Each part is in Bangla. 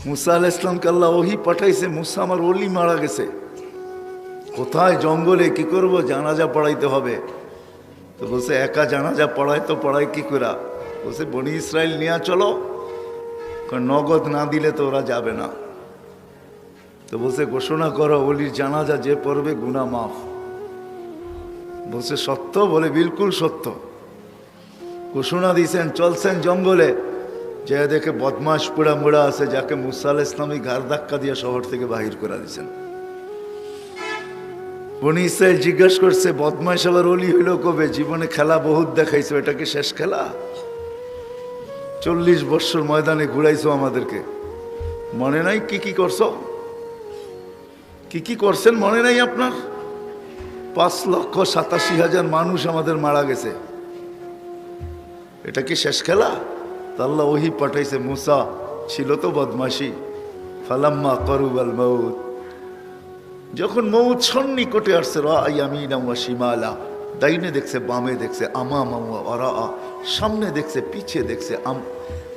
মুসা আলাইহিস সালামকে আল্লাহ ওহী পাঠাইছে, মুসা আমার ওলি মারা গেছে, কোথায় জঙ্গলে, কি করব, জানাজা পড়াইতে হবে। তো বলছে একা জানাজা পড়ায় তো পড়ায় কি করে? বলছে বনি ইসরায়েল নিয়ে চলো, নগদ না দিলে তো ওরা যাবে না। তো বলছে ঘোষণা করো ওলির জানাজা যে পড়বে গুনাহ মাফ। বলছে সত্য? বলে বিলকুল সত্য। ঘোষণা দিয়েছেন, চলছেন জঙ্গলে, যে দেখে বদমাস পোড়া মোড়া আছে, যাকে মুসা আলাইহিস সালাম ঘাড় ধাক্কা দিয়ে শহর থেকে বাহির করে দিয়েছেন। বনি ইসরায়েল জিজ্ঞাসা করছে বদমাস আবার ওলি হইল কবে? জীবনে খেলা বহুত দেখাইছো, এটা কি শেষ খেলা? 40 বৎসর ময়দানে ঘুরাইছো আমাদেরকে, মনে নাই কি কি করছো, কি কি করছেন মনে নাই আপনার? 5,87,000 মানুষ আমাদের মারা গেছে, এটা কি শেষ খেলা? আল্লাহ ওহী পাঠাইছে, মুসা ছিল তো বদমাশি। ফালাম্মা কারুবাল মাউত, যখন মৌত সন্নিকটে আসছে, রায়ামিনা ওয়া শিমালা, দাইনে দেখছে, বামে দেখছে, আমামা ওয়া ওয়ারাআ, সামনে দেখছে, পিছে দেখছে,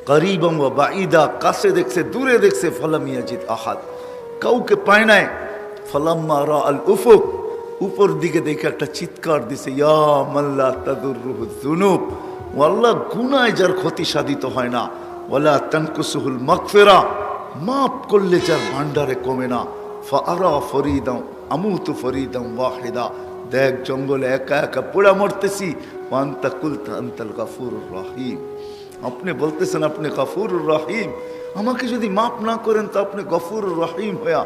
করিবাম ওয়া বাঈদা, কাছে দেখছে, দূরে দেখছে, ফালাম ইয়াজিদ আহাদ, কাউকে পায় নাই। ফালাম্মা রাআল উফুক, উপর দিকে দেখে একটা চিৎকার দিছে, ইয়া মাল্লা তাদুররুহু যুনুব, ও আল্লাহ গুনায় যার ক্ষতি সাধিত হয় না, ওয়ালা তানকুসুহুল মাগফিরা, মাফ করলে যার ভান্ডারে কমে না। ফাআরা ফরিদাম আমুতু ফরিদাম ওয়াহিদা, দেখ জঙ্গলে একা একা পোড়া মরতেছি, ওয়ান্তা কুলতা আনতাল গাফুরুর রহিম, আপনি বলতেছেন আপনি গাফুরুর রহিম, আমাকে যদি মাফ না করেন তো আপনি গফুরুর রহিম হইয়া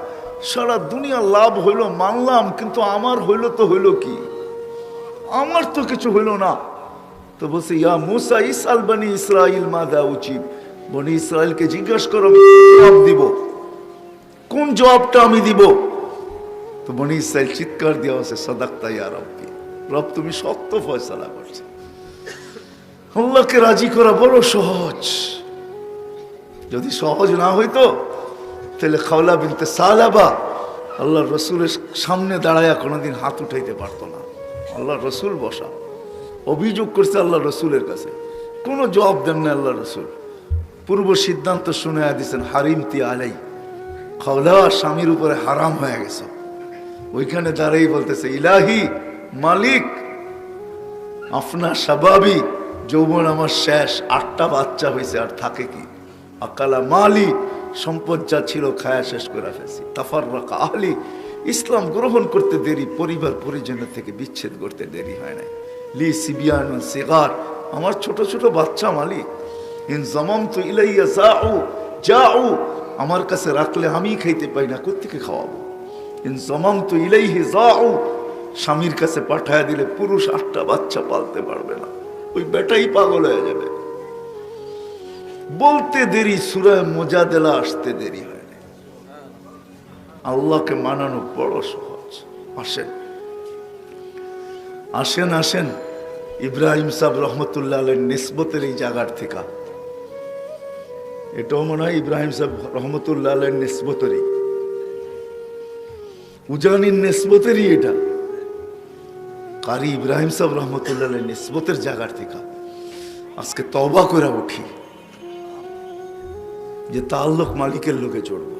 সারা দুনিয়া লাভ হইল মানলাম, কিন্তু আমার হইল তো হইল কি? আমার তো কিছু হইল না। তো বলছে ইয়া মুসা ইসআল বনি ইসরাইল মাযা উজিব, বনি ইসরাইলকে জিজ্ঞাসা করো জবাব দিব, কোন জবাবটা আমি দিব? তো বনি ইসরাইল চিৎকার দেওয়া হচ্ছে, সাদাকতা ইয়া রাব্বি, রব তুমি সত্য ফয়সালা করছো। আল্লাহকে রাজি করা বড় সহজ। যদি সহজ না হইতো তাহলে খাওলা বিনতে সালাবা আল্লাহ রসুলের সামনে দাঁড়ায়া কোনোদিন হাত উঠাইতে পারতো না। আল্লাহ রসুল বসা, অভিযোগ করছে আল্লাহ রসুলের কাছে, কোনো জবাব দেন না আল্লাহ রসুল। পূর্ব সিদ্ধান্ত শুনে দিয়েছেন, হারিমতি আলাই, খাওলা স্বামীর উপরে হারাম হয়ে গেছে। ওইখানে দাঁড়াই বলতেছে, ইলাহি মালিক, আপনার স্বাভাবি যৌবন আমার শেষ, 8টা বাচ্চা হয়েছে, আর থাকে কি? আকালা মালি, সম্পদ যা ছিল খায়া শেষ করে ফেলছি। তাফাররাকা আহলি, ইসলাম গ্রহণ করতে দেরি, পরিবার পরিজনের থেকে বিচ্ছেদ করতে দেরি হয় না। লি সিবিয়ানুন সিগার, আমার ছোট ছোট বাচ্চা মালিক। ইন জামামতু ইলাইয়া যাউ, আমার কাছে রাখলে আমি খাইতে পাই না, কোত্থেকে খাওয়াবো? ইন জামামতু ইলাইহি যাউ, স্বামীর কাছে পাঠায় দিলে পুরুষ 8টা বাচ্চা পালতে পারবে না, ওই বেটাই পাগল হয়ে যাবে। বলতে দেরি, সূরা মুজাদালা আসতে দেরি হয় না। আল্লাহকে মানানো বড় সহজ। আসেন আসেন আসেন, ইব্রাহিম সাহেব রহমতুল্লাহ আলাইহির নিসবতের এই জায়গার থেকে, এটাও মনে হয় ইব্রাহিম সাহেব রহমতুল্লাহ আলাইহির নিসবতেরই, উজানির নিসবতেরই এটা। কারি ইব্রাহিম সাহেব রহমতুল্লাহ আলাইহির নিসবতের জায়গার থেকে আজকে তওবা করে উঠি যে তাআল্লুক মালিকের লোকে জড়বো,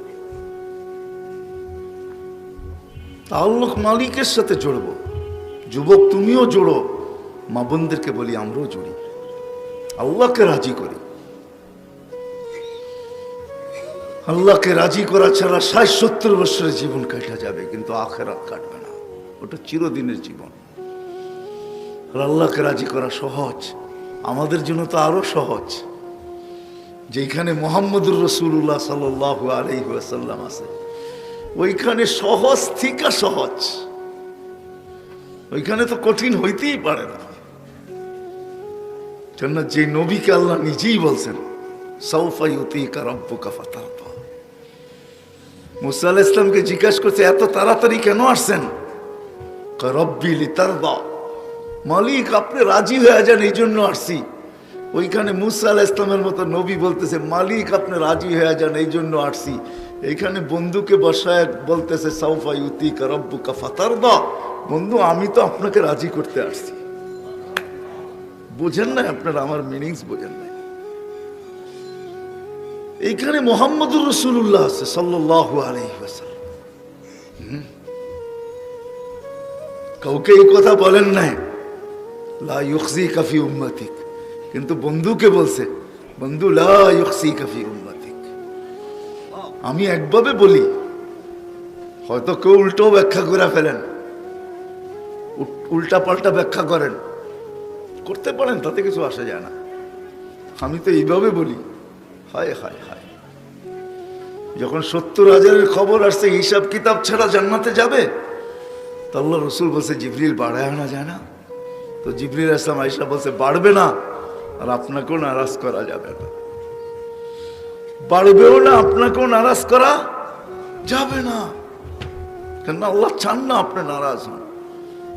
তাআল্লুক মালিকের সাথে জড়বো। যুবক তুমিও জোড়ো, মা বোনদেরকে বলি আমরাও জড়ি, আল্লাহকে রাজি করি। আল্লাহকে রাজি করা ছাড়া 60-70 বছরের জীবন কাটা যাবে, কিন্তু আখিরাত কাটবে না, ওটা চিরদিনের জীবন। আর আল্লাহকে রাজি করা সহজ, আমাদের জন্য তো আরো সহজ। যেখানে মুহাম্মদুর রাসূলুল্লাহ সাল্লাল্লাহু আলাইহি ওয়াসাল্লাম আছে, ওইখানে সহজ থেকে সহজ, ওইখানে তো কঠিন হইতেই পারে না। কেননা যে নবীকে আল্লাহ নিজেই বলছেন, সাউফা ইউতিকা রাব্বুকা ফাতারদা। মুসা আলাইহিস সালামকে জিজ্ঞাসা করছে এত তাড়াতাড়ি কেন আসছেন? রব্বি লিতারদা, মালিক আপনি রাজি হয়ে যান এই জন্য আসছি। ওইখানে মুসা আলাইহিস সালামের মতো নবী বলতেছে মালিক আপনি রাজি হয়ে যান এই জন্য আসছি। এইখানে বন্ধুকে বসায় বলতেছে সাউফা ইউতিকা রাব্বুকা ফাতারদা, বন্ধু আমি তো আপনাকে রাজি করতে আসছি। বোঝেন না আপনারা আমার মিনিংস বোঝেন না। এইখানে মুহাম্মদুর রাসূলুল্লাহ আছে সাল্লাল্লাহু আলাইহি ওয়াসাল্লাম। কাউকে এই কথা বলেন নাই, লা ইউখজিকা ফি উম্মতিক, কিন্তু বন্ধুকে বলছে, বন্ধু লা ইউখজিকা ফি উম্মতিক। আমি একভাবে বলি, হয়তো কেউ উল্টো ব্যাখ্যা করে ফেলেন, উল্টা পাল্টা ব্যাখ্যা করেন, করতে পারেন, তাতে কিছু আসে যায় না। আমি তো এইভাবে বলি, হায় হায় হায়। যখন 70,000-এর খবর আসছে হিসাব কিতাব ছাড়া জান্নাতে যাবে, তো আল্লাহ রসুল বলছে জিবরিল বাড়ায় আনা যায় না? তো জিবরিল আসলাম আয়েশা বলছে বাড়বে না, আর আপনাকেও নারাজ করা যাবে না, বাড়বেও না, আপনাকেও নারাজ করা যাবে না, কেন আল্লাহ চান না আপনি নারাজ হন।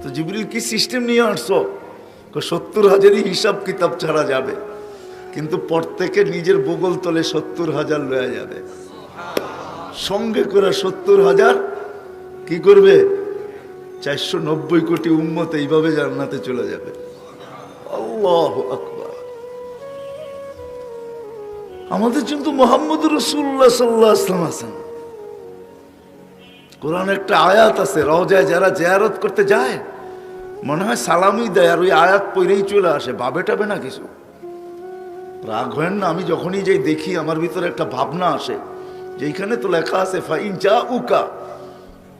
তো জিবরিল কি সিস্টেম নিয়ে আসছো? 70,000-ই হিসাব কিতাব ছাড়া যাবে, কিন্তু প্রত্যেকে নিজের বগল তলে 70,000 লয়ে যাবে, সঙ্গে করে 70,000 কি করবে? 490 কোটি উম্মত এইভাবে জান্নাতে চলে যাবে। আল্লাহু আকবার। আমাদের কিন্তু মুহাম্মদুর রাসূলুল্লাহ সাল্লাল্লাহু আলাইহি ওয়াসাল্লাম আছেন। কোরআনে একটা আয়াত আছে, রওজায় যারা জিয়ারত করতে যায় মনে হয় সালামই দেয়, আর ওই আয়াত পড়েই চলে আসে, ভাবে টাবে না কিছু। রাগ হয় না, আমি যখনই যাই দেখি আমার ভিতরে একটা ভাবনা আসে, যেখানে তো লেখা আছে ফাইন জাউকা,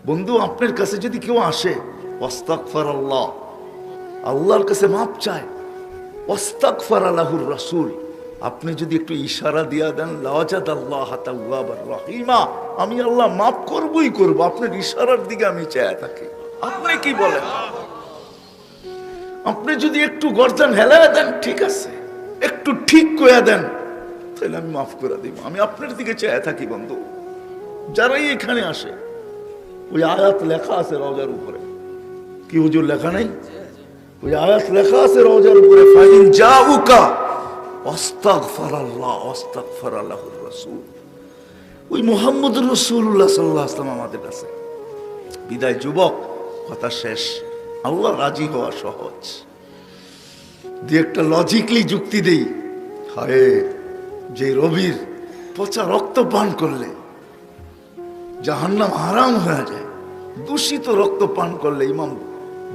বন্ধু আপনার কাছে যদি কেউ আসে, ওয়াস্তাগফিরুল্লাহ, আল্লাহর কাছে মাপ চায়, ওয়াস্তাগফারা লাহুর রাসূল, আপনি যদি একটু ইশারা দিয়া দেন, লাওয়াজাদাল্লাহ তাওয়াবার রহিমা, আমি আল্লাহ মাফ করবই করব, আপনার ইশারার দিকে আমি চেয়ে থাকি। আপনি কি বলেন? আপনি যদি একটু গর্দান হেলায় দেন, ঠিক আছে, একটু ঠিক করে দেন, তাহলে আমি মাফ করে দিব, আমি আপনার দিকে চেয়ে থাকি। বন্ধু যারাই এখানে আসে, ওই আয়াত লেখা আছে রওজার উপরে, কি হুজুর লেখা নাই? ওই আয়াত লেখা আছে রওজার উপরে, ফাইন জাউকা ওয়াস্তাগফিরুল্লাহ ওয়াস্তাগফারা লাহুর রাসূল। ওই মুহাম্মদুর রাসূলুল্লাহ সাল্লাল্লাহু আলাইহি ওয়াসাল্লাম আমাদের কাছে। বিদায় যুবক, কথা শেষ। আল্লাহ রাজি হওয়া সহজ। দিয়ে একটা লজিকলি যুক্তি দেই, হায় যে রবির পচা রক্ত পান করলে জাহান্নাম হারাম হয়ে যায়, দূষিত রক্ত পান করলে, ইমাম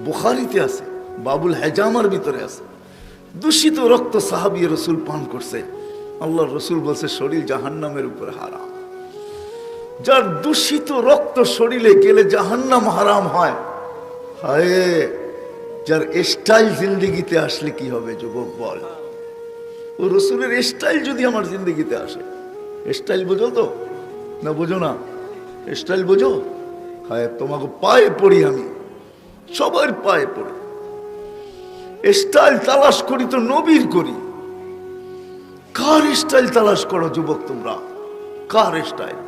বুখারীতে আছে, বাবুল হেজামার ভিতরে আছে, দূষিত রক্ত সাহাবী রাসূল পান করছে, আল্লাহর রাসূল বলছে শরীর জাহান্নামের উপরে হারাম। যার দূষিত রক্ত শরীরে গেলে জাহান্নাম হারাম হয়, হায় যার স্টাইল জিন্দেগিতে আসলে কি হবে যুবক বল? ও রাসূলের স্টাইল যদি আমার জিন্দেগিতে আসে, স্টাইল বোঝো তো না? বোঝো না? স্টাইল বোঝো? হায় তোমাকে পায়ে পড়ি, আমি সবার পায়ে পড়ি, স্টাইল তালাশ করি তো নবীর করি। কার স্টাইল তালাশ করো যুবক তোমরা? কার স্টাইল?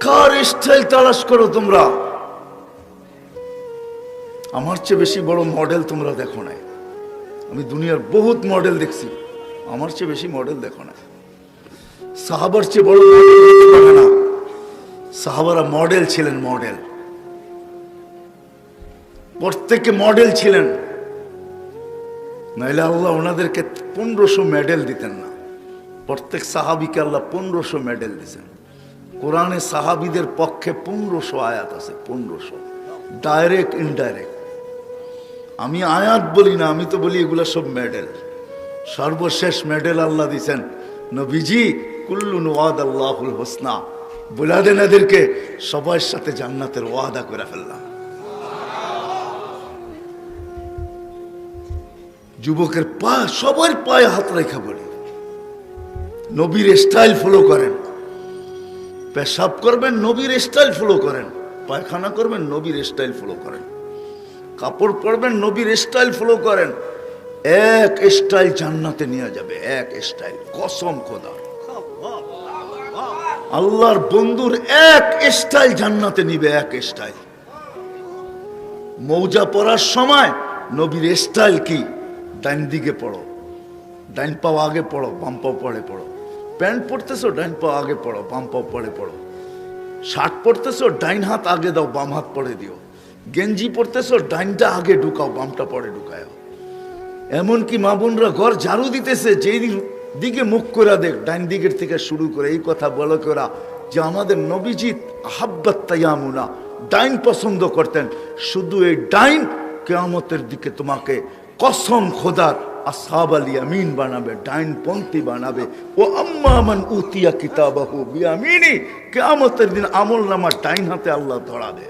কার স্টাইল তালাশ করো তোমরা? আমার চেয়ে বেশি বড় মডেল তোমরা দেখো নাই। আমি দুনিয়ার বহুত মডেল দেখছি, আমার চেয়ে বেশি মডেল দেখো না। সাহাবার চেয়ে বড় মডেল দেখতে পাবে না। সাহাবারা মডেল ছিলেন, মডেল, প্রত্যেকে মডেল ছিলেন, নাইলে আল্লাহ ওনাদেরকে 1500 মেডেল দিতেন না। প্রত্যেক সাহাবিকে আল্লাহ 1500 মেডেল দিয়েছেন। কোরআনে সাহাবিদের পক্ষে 1500 আয়াত আছে, 1500, ডাইরেক্ট ইনডাইরেক্ট। আমি আয়াত বলি না, আমি তো বলি এগুলা সব মেডেল। সর্বশেষ মেডেল আল্লাহ দিয়েছেন নবীজি, কুল্লুন ওয়াদাল্লাহুল হোসনা, বলে দেন এদেরকে সবার সাথে জান্নাতের ওয়াদা করে ফেললাম। যুবকের পা, সবার পায়ে হাত রেখা বলি, নবীর স্টাইল ফলো করেন। পেশাব করবেন, নবীর স্টাইল ফলো করেন। পায়খানা করবেন, নবীর স্টাইল ফলো করেন। কাপড় পরবেন, নবীর স্টাইল ফলো করেন। এক স্টাইল জান্নাতে নিয়ে যাবে, এক স্টাইল, কসম খোদা। আল্লাহর বন্ধুর এক স্টাইল জান্নাতে নিবে, এক স্টাইল। মৌজা পরার সময় নবীর স্টাইল কি? ডাইন দিকে পড়ো, ডাইন পাও আগে পড়ো, বাম পাও পরে পড়ো। প্যান্ট পরতেছো, ডাইন পাও আগে পড়ো, বাম পাও পরে পড়ো। শার্ট পরতেছো, ডাইন হাত আগে দাও, বাম হাত পরে দিও। গেঞ্জি পরতেছো, ডাইনটা আগে ঢুকাও, বামটা পরে ঢুকাও। এমনকি মা বোনরা ঘর ঝাড়ু দিতেছে, যেই দিকে মুখ করে দেখ, ডাইন দিকের থেকে শুরু করে এই কথা বলো করা যে আমাদের নবীজি আহাব্বাত তায়ামুনা, ডাইন পছন্দ করতেন। শুধু এই ডাইন কিয়ামতের দিকে তোমাকে কসম খোদার আসহাব আল ইয়ামিন বানাবে, ডাইন পন্থী বানাবে। ও আম্মা মান উতিয়া কিতাবাহু বিয়ামিনি, কিয়ামতের দিন আমলনামা ডাইন হাতে আল্লাহ ধরাবে।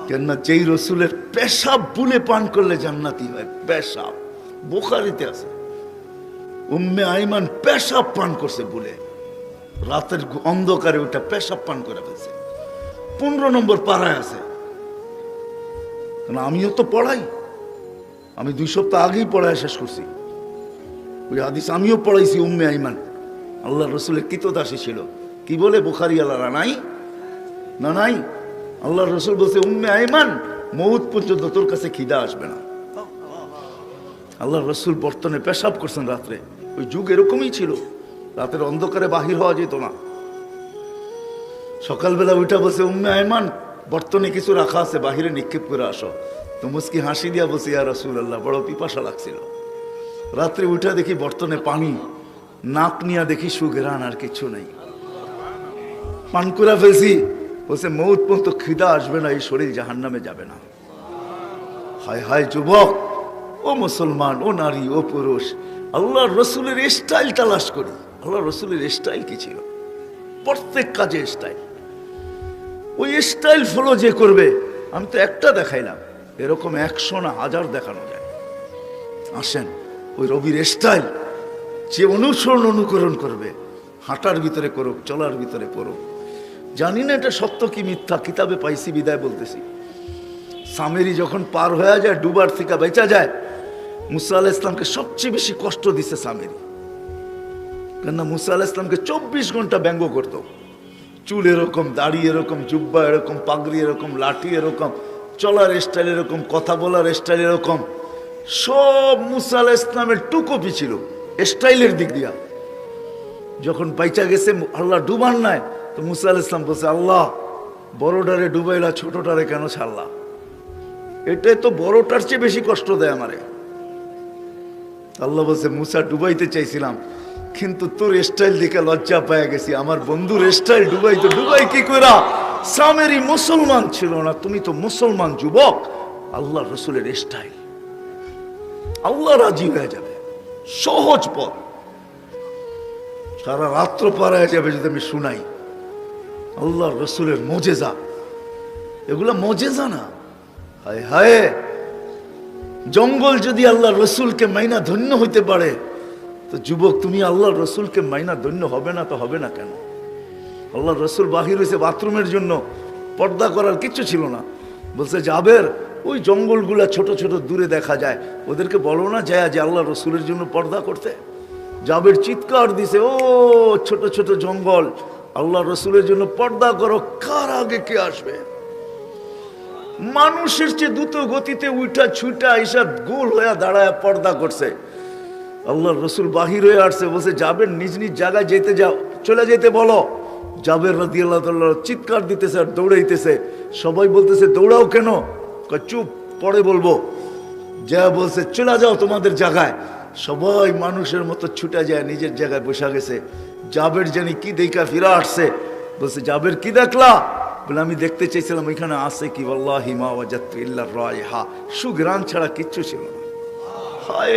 কেননা যেই রসুলের পেশাব বুলে পান করলে জান্নাতি হয়, পেশাব বুখারীতে আছে। উম্মে আইমান পেশাব পান করছে বলে, রাতের অন্ধকারে ওটা পেশাব পান করে ফেলছে। 15 নম্বর পাড়ায় আছে। আমিও তো পড়াই, আমি 2 সপ্তাহ আগেই পড়ায় শেষ করছি ওই হাদিস, আমিও পড়াইছি। উম্মে আইমান আল্লাহ রসুলের কৃতদাসী ছিল। কি বলে বুখারী আলারা নাই না নাই, আল্লাহ রসুল বলছে উম্মে আইমান মউত পর্যন্ত তোর কাছে খিদা আসবে না। আল্লাহ রসুল বর্তনে পেশাব করছেন রাত্রে, ওই যুগ এরকমই ছিল, রাতের অন্ধকারে বাহির হওয়া যেত না। সকালবেলা ওইটা বলছে উম্মে আইমান বর্তনে কিছু রাখা আছে, বাহিরে নিক্ষেপ করে আসো। তো মুস্কি হাসি দিয়া বলছে ইয়া রাসূলুল্লাহ, বড় পিপাসা লাগছিল। রাত্রে উঠা দেখি বর্তনে পানি, নাক নিয়া দেখি সুঘেরান, আর কিছু নেই, পান করে ফেলছি। বলছে মউত পর্যন্ত খিদা আসবে না, এই শরীর জাহান্নামে যাবে না। হায় হায় যুবক, ও মুসলমান, ও নারী, ও পুরুষ, আল্লাহর রসুলের স্টাইল তালাশ করি। আল্লাহ রসুলের স্টাইল কি ছিল? প্রত্যেক কাজে স্টাইল। ওই স্টাইল ফলো যে করবে, আমি তো একটা দেখাইলাম, এরকম 100 না 1000 দেখানো যায়। আসেন ওই রবির স্টাইল যে অনুকরণ করবে, হাঁটার ভিতরে করুক, চলার ভিতরে করুক। জানি না এটা সত্য কি মিথ্যা, কিতাবে পাইছি বিদায় বলতেছি। সামেরি যখন পার হয়ে যায়, ডুবার থেকে বেঁচা যায়, মুসা আলাইহিস সালামকে সবচেয়ে বেশি কষ্ট দিছে সামেরি। কেননা মুসা আলাইহিস সালামকে 24 ঘন্টা ব্যঙ্গ করত। চুল এরকম, দাড়ি এরকম, জুব্বা এরকম, পাগড়ি এরকম, লাঠি এরকম, চলার স্টাইল এরকম, কথা বলার স্টাইল এরকম, সব মুসা আলাইহিস সালামের টুকপি ছিল স্টাইলের দিক দিয়া। যখন বাইচা গেছে, আল্লাহ ডুবান নাই, তো মুসা আলাইহিস সালাম বলছে আল্লাহ বড়টারে ডুবাইলা, ছোটটারে কেন ছাড়লা? এটাই তো বড়টার চেয়ে বেশি কষ্ট দেয় আমারে। আল্লাহ বলছে মুসা ডুবাইতে চাইছিলাম, কিন্তু তোর স্টাইল দেখে লজ্জা পায় গেছি। আমার বন্ধুর স্টাইল ডুবাইতে, ডুবাই কি করা? সামেরি মুসলমান ছিল না, তুমি তো মুসলমান যুবক। আল্লাহ রসুলের স্টাইল, আল্লাহ রাজি হয়ে যাবে, সহজ পথ, সারা রাত্র পার হয়ে যাবে যদি আমি শুনাই। আল্লাহ রসুলের মজেজা, এগুলা মজেজা না। হায় হায়, জঙ্গল যদি আল্লাহ রসুলকে মাইনা ধন্য হইতে পারে, তো যুবক তুমি আল্লাহ রসুলকে মাইনা ধন্য হবে না? তো হবে না কেন? আল্লাহ রসুল বাহির হয়েছে বাথরুমের জন্য, পর্দা করার কিচ্ছু ছিল না। বলছে জাবের, ওই জঙ্গলগুলা ছোট ছোট দূরে দেখা যায়, ওদেরকে বলো না যায় যে আল্লাহ রসুলের জন্য পর্দা করতে। জাবের চিৎকার দিছে, ও ছোট ছোট জঙ্গল, আল্লাহ রসুলের জন্য পর্দা করো। কার আগে কে আসবে? মানুষের চেয়ে দ্রুত গতিতে উঠা ছুটা এইসব গোল হয়ে দাঁড়ায় পর্দা করছে। আল্লাহ রসুল বাহির হয়ে আসছে, বলছে জাবের নিজ নিজ জায়গায় যেতে যাও, চলে যেতে বলো। জাবের রাদিয়াল্লাহু তাআলা চিৎকার দিতেছে আর দৌড়াইতেছে। সবাই বলতেছে দৌড়াও কেন? চুপ, পরে বলবো। যা বলছে চলে যাও তোমাদের জায়গায়। সবাই মানুষের মতো ছুটা যায়, নিজের জায়গায় বসে গেছে। জাবের জানি কি দেখা ফিরে আসছে, বলছে জাবের কি দেখলা? বলে আমি দেখতে চাইছিলাম এখানে আছে কি, ওয়াল্লাহি মা ওয়াজাদতু ইল্লা রায়হা, সুঘ্রাণ ছাড়া কিচ্ছু ছিল না। হায়